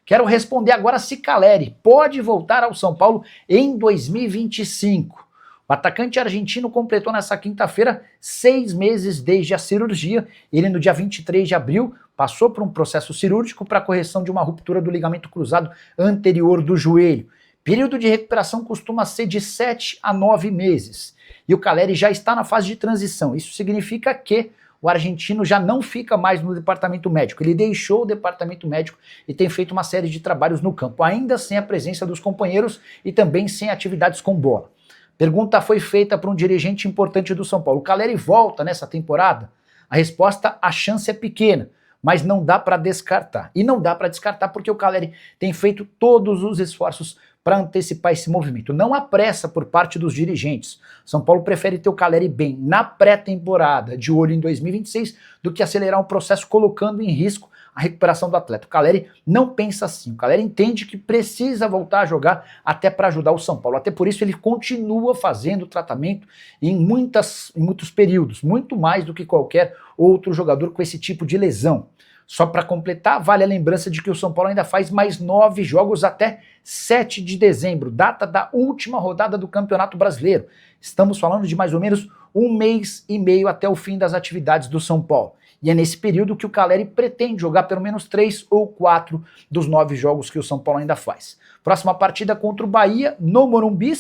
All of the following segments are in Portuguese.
Quero responder agora se Caleri pode voltar ao São Paulo em 2025. O atacante argentino completou nessa quinta-feira 6 meses desde a cirurgia. Ele, no dia 23 de abril, passou por um processo cirúrgico para correção de uma ruptura do ligamento cruzado anterior do joelho. Período de recuperação costuma ser de 7 a 9 meses. E o Caleri já está na fase de transição. Isso significa que o argentino já não fica mais no departamento médico. Ele deixou o departamento médico e tem feito uma série de trabalhos no campo, ainda sem a presença dos companheiros e também sem atividades com bola. Pergunta foi feita para um dirigente importante do São Paulo: o Caleri volta nessa temporada? A resposta: a chance é pequena, mas não dá para descartar. E não dá para descartar porque o Caleri tem feito todos os esforços para antecipar esse movimento. Não há pressa por parte dos dirigentes. São Paulo prefere ter o Caleri bem na pré-temporada, de olho em 2026, do que acelerar um processo colocando em risco a recuperação do atleta. O Caleri não pensa assim. O Caleri entende que precisa voltar a jogar até para ajudar o São Paulo. Até por isso ele continua fazendo tratamento em muitos períodos, muito mais do que qualquer outro jogador com esse tipo de lesão. Só para completar, vale a lembrança de que o São Paulo ainda faz mais 9 jogos até 7 de dezembro, data da última rodada do Campeonato Brasileiro. Estamos falando de mais ou menos 1 mês e meio até o fim das atividades do São Paulo. E é nesse período que o Caleri pretende jogar pelo menos 3 ou 4 dos 9 jogos que o São Paulo ainda faz. Próxima partida contra o Bahia, no Morumbi.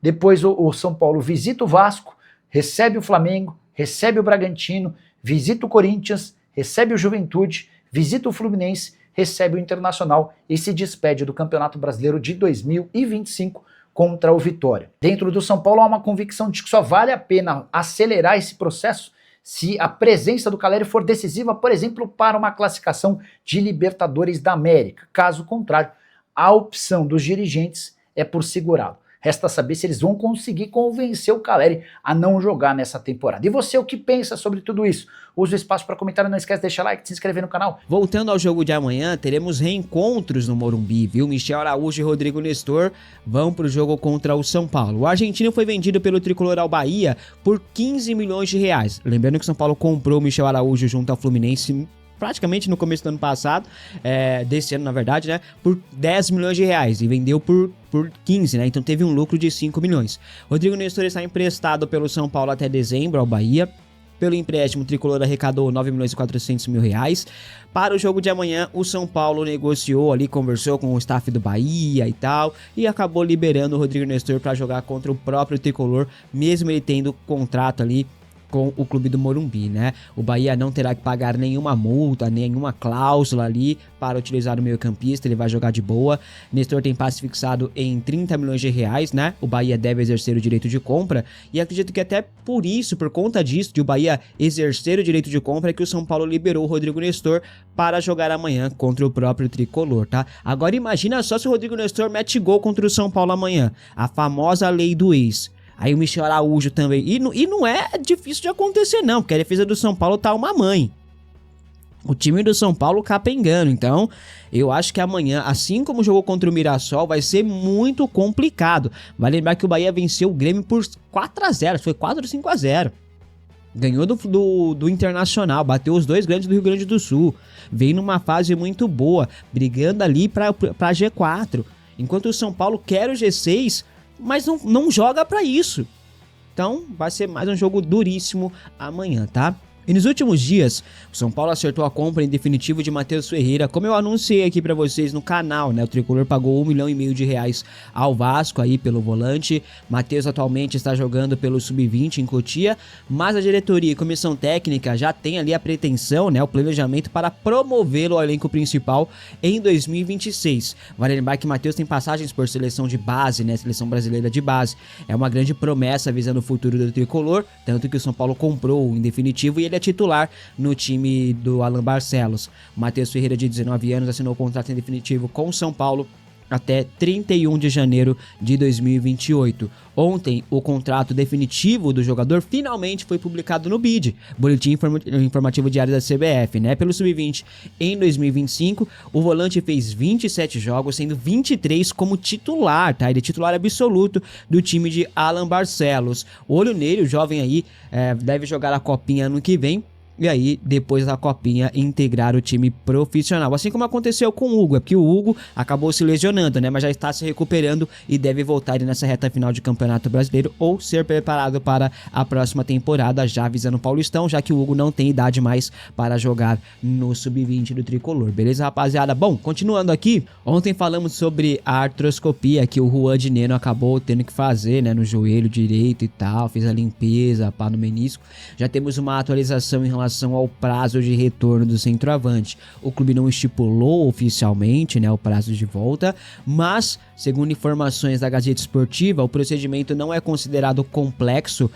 Depois o São Paulo visita o Vasco, recebe o Flamengo, recebe o Bragantino, visita o Corinthians, recebe o Juventude, visita o Fluminense, recebe o Internacional e se despede do Campeonato Brasileiro de 2025 contra o Vitória. Dentro do São Paulo há uma convicção de que só vale a pena acelerar esse processo se a presença do Caleri for decisiva, por exemplo, para uma classificação de Libertadores da América. Caso contrário, a opção dos dirigentes é por segurá-lo. Resta saber se eles vão conseguir convencer o Caleri a não jogar nessa temporada. E você, o que pensa sobre tudo isso? Use o espaço para comentário, não esquece de deixar like, de se inscrever no canal. Voltando ao jogo de amanhã, teremos reencontros no Morumbi, viu? Michel Araújo e Rodrigo Nestor vão para o jogo contra o São Paulo. O argentino foi vendido pelo Tricolor ao Bahia por 15 milhões de reais. Lembrando que o São Paulo comprou o Michel Araújo junto ao Fluminense praticamente no começo do ano passado, desse ano na verdade, né, por 10 milhões de reais e vendeu por 15, né, então teve um lucro de 5 milhões. Rodrigo Nestor está emprestado pelo São Paulo até dezembro ao Bahia. Pelo empréstimo, o Tricolor arrecadou 9 milhões e 400 mil reais. Para o jogo de amanhã, o São Paulo negociou ali, conversou com o staff do Bahia e tal, e acabou liberando o Rodrigo Nestor para jogar contra o próprio Tricolor, mesmo ele tendo contrato ali com o clube do Morumbi, né? O Bahia não terá que pagar nenhuma multa, nenhuma cláusula ali para utilizar o meio-campista, ele vai jogar de boa. Nestor tem passe fixado em 30 milhões de reais, né? O Bahia deve exercer o direito de compra e acredito que até por isso, por conta disso, de o Bahia exercer o direito de compra, é que o São Paulo liberou o Rodrigo Nestor para jogar amanhã contra o próprio Tricolor, tá? Agora imagina só se o Rodrigo Nestor mete gol contra o São Paulo amanhã, a famosa lei do ex. Aí o Michel Araújo também. E não é difícil de acontecer, não, porque a defesa do São Paulo tá uma mãe. O time do São Paulo capengando. Então, eu acho que amanhã, assim como jogou contra o Mirassol, vai ser muito complicado. Vai lembrar que o Bahia venceu o Grêmio por 4-0. Foi 4 ou 5-0. Ganhou do Internacional, bateu os dois grandes do Rio Grande do Sul. Veio numa fase muito boa, brigando ali pra G4. Enquanto o São Paulo quer o G6, mas não joga pra isso. Então vai ser mais um jogo duríssimo amanhã, tá? E nos últimos dias, o São Paulo acertou a compra em definitivo de Matheus Ferreira, como eu anunciei aqui pra vocês no canal, né? O Tricolor pagou 1,5 milhão de reais ao Vasco aí pelo volante. Matheus atualmente está jogando pelo Sub-20 em Cotia, mas a diretoria e comissão técnica já tem ali a pretensão, né? O planejamento para promovê-lo ao elenco principal em 2026. Vale lembrar que Matheus tem passagens por seleção de base, né? Seleção brasileira de base. É uma grande promessa visando o futuro do Tricolor, tanto que o São Paulo comprou em definitivo e ele é titular no time do Alan Barcelos. O Matheus Ferreira, de 19 anos, assinou o contrato em definitivo com o São Paulo até 31 de janeiro de 2028. Ontem, o contrato definitivo do jogador finalmente foi publicado no BID, Boletim Informativo Diário da CBF, né? Pelo Sub-20 em 2025, o volante fez 27 jogos, sendo 23 como titular, tá? Ele é titular absoluto do time de Alan Barcelos. Olho nele, o jovem aí deve jogar a Copinha ano que vem. e aí, depois da copinha, integrar o time profissional. Assim como aconteceu com o Hugo, é porque o Hugo acabou se lesionando, né? Mas já está se recuperando e deve voltar nessa reta final de Campeonato Brasileiro ou ser preparado para a próxima temporada, já visando o Paulistão, já que o Hugo não tem idade mais para jogar no Sub-20 do Tricolor. Beleza, rapaziada? Bom, continuando aqui, ontem falamos sobre a artroscopia que o Juan de Neno acabou tendo que fazer, né? No joelho direito e tal, fez a limpeza, pá, no menisco. Já temos uma atualização em relação ao prazo de retorno do centroavante. O clube não estipulou oficialmente, né, o prazo de volta, mas, segundo informações da Gazeta Esportiva, o procedimento não é considerado complexo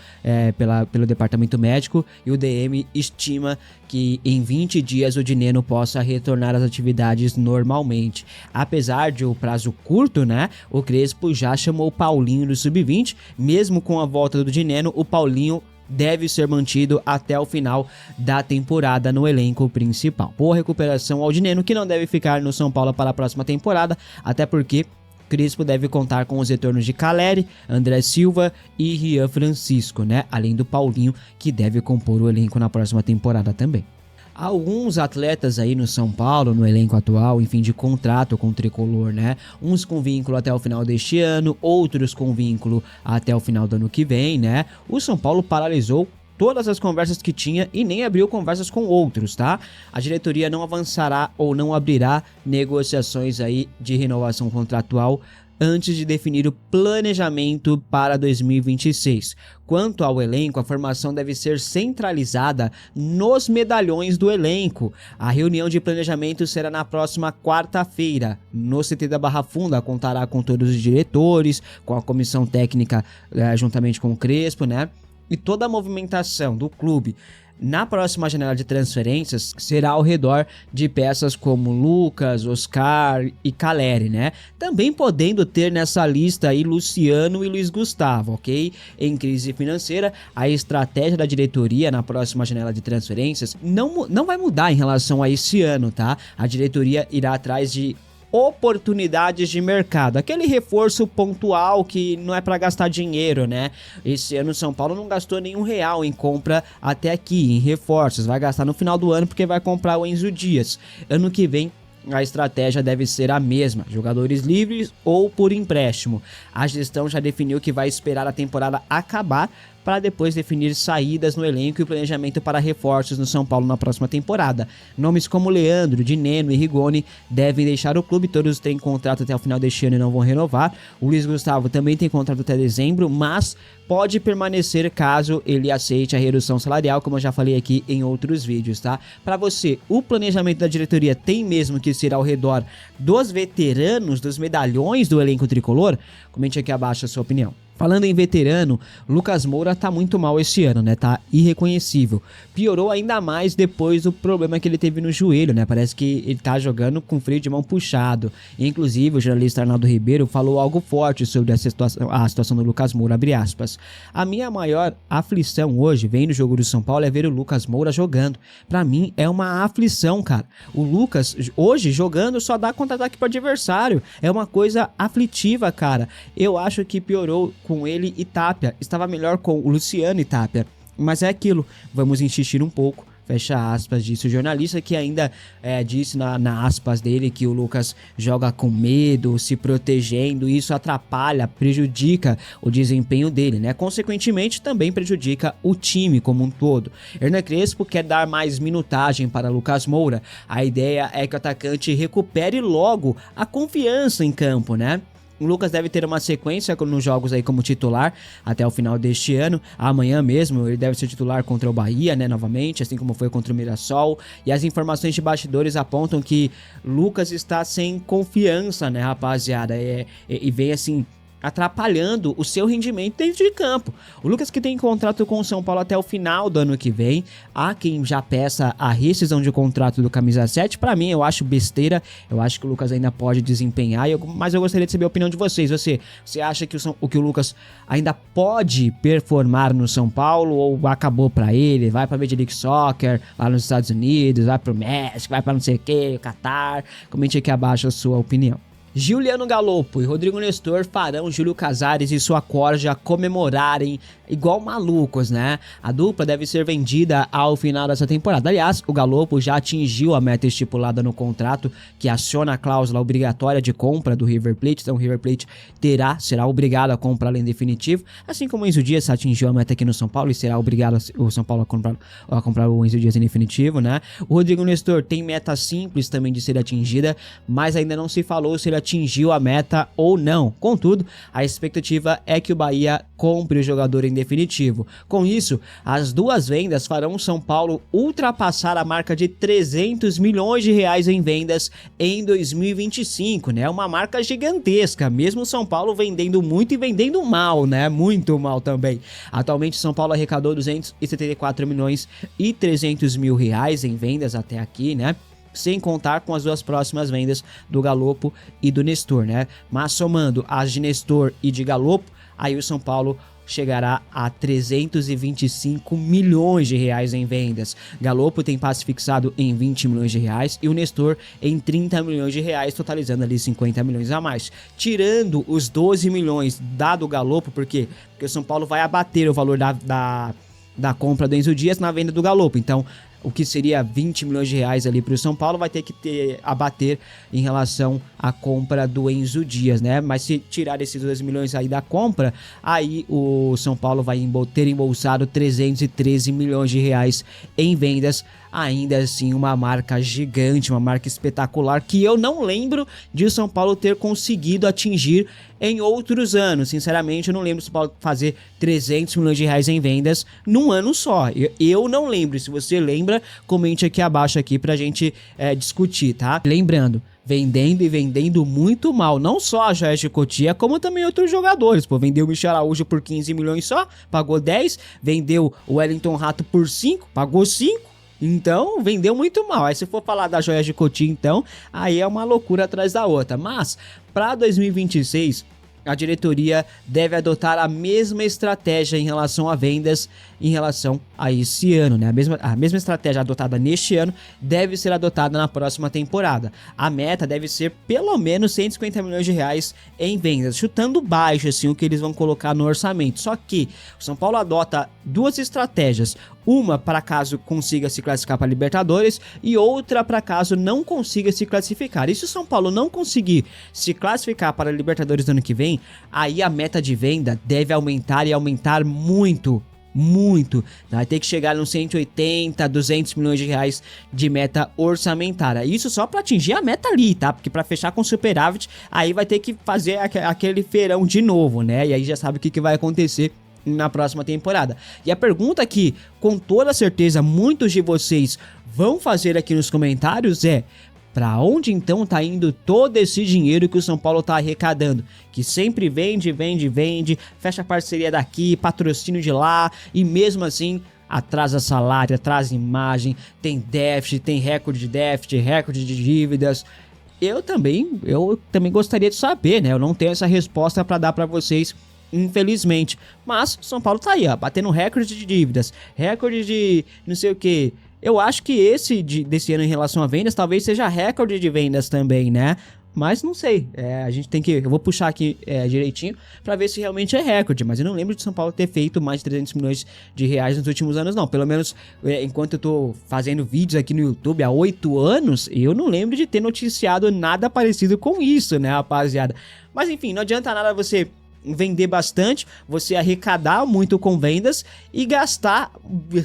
pelo departamento médico e o DM estima que em 20 dias o Dineno possa retornar às atividades normalmente. Apesar de o prazo curto, né, o Crespo já chamou o Paulinho do Sub-20, mesmo com a volta do Dineno, o Paulinho deve ser mantido até o final da temporada no elenco principal. Boa recuperação ao Dineno, que não deve ficar no São Paulo para a próxima temporada, até porque Crespo deve contar com os retornos de Caleri, André Silva e Rian Francisco, né? Além do Paulinho, que deve compor o elenco na próxima temporada também. Alguns atletas aí no São Paulo, no elenco atual, enfim, de contrato com o Tricolor, né? Uns com vínculo até o final deste ano, outros com vínculo até o final do ano que vem, né? O São Paulo paralisou todas as conversas que tinha e nem abriu conversas com outros, tá? A diretoria não avançará ou não abrirá negociações aí de renovação contratual antes de definir o planejamento para 2026. Quanto ao elenco, a formação deve ser centralizada nos medalhões do elenco. A reunião de planejamento será na próxima quarta-feira, no CT da Barra Funda. Contará com todos os diretores, com a comissão técnica, juntamente com o Crespo, né? E toda a movimentação do clube na próxima janela de transferências será ao redor de peças como Lucas, Oscar e Caleri, né? Também podendo ter nessa lista aí Luciano e Luiz Gustavo, ok? Em crise financeira, a estratégia da diretoria na próxima janela de transferências não vai mudar em relação a esse ano, tá? A diretoria irá atrás de oportunidades de mercado, aquele reforço pontual que não é para gastar dinheiro, né? Esse ano o São Paulo não gastou nenhum real em compra até aqui, em reforços, vai gastar no final do ano porque vai comprar o Enzo Dias. Ano que vem a estratégia deve ser a mesma, jogadores livres ou por empréstimo. A gestão já definiu que vai esperar a temporada acabar para depois definir saídas no elenco e o planejamento para reforços no São Paulo na próxima temporada. Nomes como Leandro, Dineno e Rigoni devem deixar o clube, todos têm contrato até o final deste ano e não vão renovar. O Luiz Gustavo também tem contrato até dezembro, mas pode permanecer caso ele aceite a redução salarial, como eu já falei aqui em outros vídeos, tá? Para você, o planejamento da diretoria tem mesmo que ser ao redor dos veteranos, dos medalhões do elenco tricolor? Comente aqui abaixo a sua opinião. Falando em veterano, Lucas Moura tá muito mal esse ano, né? Tá irreconhecível. Piorou ainda mais depois do problema que ele teve no joelho, né? Parece que ele tá jogando com freio de mão puxado. Inclusive, o jornalista Arnaldo Ribeiro falou algo forte sobre a situação do Lucas Moura, abre aspas. A minha maior aflição hoje, vem no jogo do São Paulo, é ver o Lucas Moura jogando. Pra mim, é uma aflição, cara. O Lucas, hoje, jogando, só dá contra-ataque pro adversário. É uma coisa aflitiva, cara. Eu acho que piorou com ele e Tapia. Estava melhor com o Luciano e Tapia. Mas é aquilo, vamos insistir um pouco. Fecha aspas, disse o jornalista, que ainda disse na aspas dele que o Lucas joga com medo, se protegendo, e isso atrapalha, prejudica o desempenho dele, né? Consequentemente, também prejudica o time como um todo. Hernan Crespo quer dar mais minutagem para Lucas Moura. A ideia é que o atacante recupere logo a confiança em campo, né? O Lucas deve ter uma sequência nos jogos aí como titular até o final deste ano. Amanhã mesmo ele deve ser titular contra o Bahia, né, novamente, assim como foi contra o Mirassol. E as informações de bastidores apontam que Lucas está sem confiança, né, rapaziada? E vem assim atrapalhando o seu rendimento dentro de campo. O Lucas, que tem contrato com o São Paulo até o final do ano que vem, há quem já peça a rescisão de contrato do camisa 7, pra mim eu acho besteira, eu acho que o Lucas ainda pode desempenhar, mas eu gostaria de saber a opinião de vocês. Você acha que o Lucas ainda pode performar no São Paulo ou acabou pra ele, vai pra Major League Soccer, lá nos Estados Unidos, vai pro México, vai pra não sei o que, Catar? Comente aqui abaixo a sua opinião. Giuliano Galopo e Rodrigo Nestor farão Júlio Casares e sua corja comemorarem igual malucos, né? A dupla deve ser vendida ao final dessa temporada. Aliás, o Galopo já atingiu a meta estipulada no contrato, que aciona a cláusula obrigatória de compra do River Plate. Então o River Plate será obrigado a comprá-lo em definitivo, assim como o Enzo Dias atingiu a meta aqui no São Paulo e será obrigado o São Paulo a comprar o Enzo Dias em definitivo, né? O Rodrigo Nestor tem meta simples também de ser atingida, mas ainda não se falou se ele atingiu a meta ou não. Contudo, a expectativa é que o Bahia compre o jogador em definitivo. Com isso, as duas vendas farão o São Paulo ultrapassar a marca de 300 milhões de reais em vendas em 2025, né? Uma marca gigantesca, mesmo o São Paulo vendendo muito e vendendo mal, né? Muito mal também. Atualmente, o São Paulo arrecadou 274 milhões e 300 mil reais em vendas até aqui, né? Sem contar com as duas próximas vendas do Galopo e do Nestor, né? Mas somando as de Nestor e de Galopo, aí o São Paulo chegará a 325 milhões de reais em vendas. Galopo tem passe fixado em 20 milhões de reais e o Nestor em 30 milhões de reais, totalizando ali 50 milhões a mais. Tirando os 12 milhões dado o Galopo, por quê? Porque o São Paulo vai abater o valor da compra do Enzo Dias na venda do Galopo. Então, o que seria 20 milhões de reais ali para o São Paulo vai ter que abater em relação à compra do Enzo Dias, né? Mas se tirar esses 2 milhões aí da compra, aí o São Paulo vai ter embolsado 313 milhões de reais em vendas. Ainda assim, uma marca gigante, uma marca espetacular que eu não lembro de o São Paulo ter conseguido atingir em outros anos. Sinceramente, eu não lembro do São Paulo fazer 300 milhões de reais em vendas num ano só. Eu não lembro. Se você lembra, comente aqui abaixo aqui pra gente discutir, tá? Lembrando, vendendo e vendendo muito mal, não só a Joias de Cotia, como também outros jogadores. Pô, vendeu o Michel Araújo por 15 milhões só, pagou 10. Vendeu o Wellington Rato por 5, pagou 5. Então, vendeu muito mal. Aí se for falar da Joias de Cotia, então, aí é uma loucura atrás da outra. Mas, para 2026, a diretoria deve adotar a mesma estratégia em relação a vendas em relação a esse ano, né? A mesma estratégia adotada neste ano deve ser adotada na próxima temporada. A meta deve ser pelo menos 150 milhões de reais em vendas, chutando baixo assim o que eles vão colocar no orçamento. Só que o São Paulo adota duas estratégias, uma para caso consiga se classificar para a Libertadores e outra para caso não consiga se classificar. E se o São Paulo não conseguir se classificar para a Libertadores do ano que vem, aí a meta de venda deve aumentar e aumentar muito. Vai ter que chegar nos 180, 200 milhões de reais de meta orçamentária. Isso só para atingir a meta ali, tá? Porque para fechar com superávit, aí vai ter que fazer aquele feirão de novo, né? E aí já sabe o que vai acontecer na próxima temporada. E a pergunta que, com toda certeza, muitos de vocês vão fazer aqui nos comentários é: para onde então tá indo todo esse dinheiro que o São Paulo tá arrecadando? Que sempre vende, fecha parceria daqui, patrocínio de lá, e mesmo assim atrasa salário, atrasa imagem, tem déficit, tem recorde de déficit, recorde de dívidas. Eu também gostaria de saber, né? Eu não tenho essa resposta para dar para vocês, infelizmente. Mas São Paulo tá aí, ó, batendo recorde de dívidas, recorde de não sei o que. Eu acho que desse ano em relação a vendas talvez seja recorde de vendas também, né? Mas não sei, a gente tem que... Eu vou puxar aqui direitinho pra ver se realmente é recorde, mas eu não lembro de São Paulo ter feito mais de 300 milhões de reais nos últimos anos, não. Pelo menos enquanto eu tô fazendo vídeos aqui no YouTube há 8 anos, eu não lembro de ter noticiado nada parecido com isso, né, rapaziada? Mas enfim, não adianta nada você vender bastante, você arrecadar muito com vendas e gastar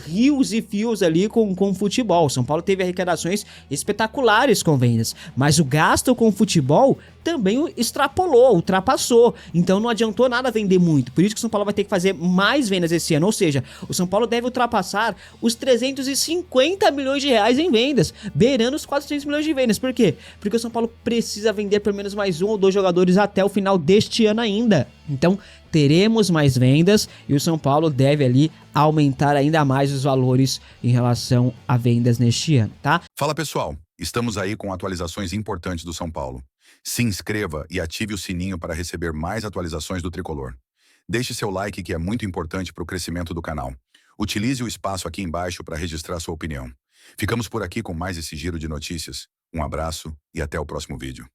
rios e fios ali com futebol. São Paulo teve arrecadações espetaculares com vendas, mas o gasto com futebol também ultrapassou. Então não adiantou nada vender muito. Por isso que o São Paulo vai ter que fazer mais vendas esse ano. Ou seja, o São Paulo deve ultrapassar os 350 milhões de reais em vendas, beirando os 400 milhões de vendas. Por quê? Porque o São Paulo precisa vender pelo menos mais 1 ou 2 jogadores até o final deste ano ainda. Então teremos mais vendas e o São Paulo deve ali aumentar ainda mais os valores em relação a vendas neste ano, tá? Fala pessoal, estamos aí com atualizações importantes do São Paulo. Se inscreva e ative o sininho para receber mais atualizações do Tricolor. Deixe seu like, que é muito importante para o crescimento do canal. Utilize o espaço aqui embaixo para registrar sua opinião. Ficamos por aqui com mais esse giro de notícias. Um abraço e até o próximo vídeo.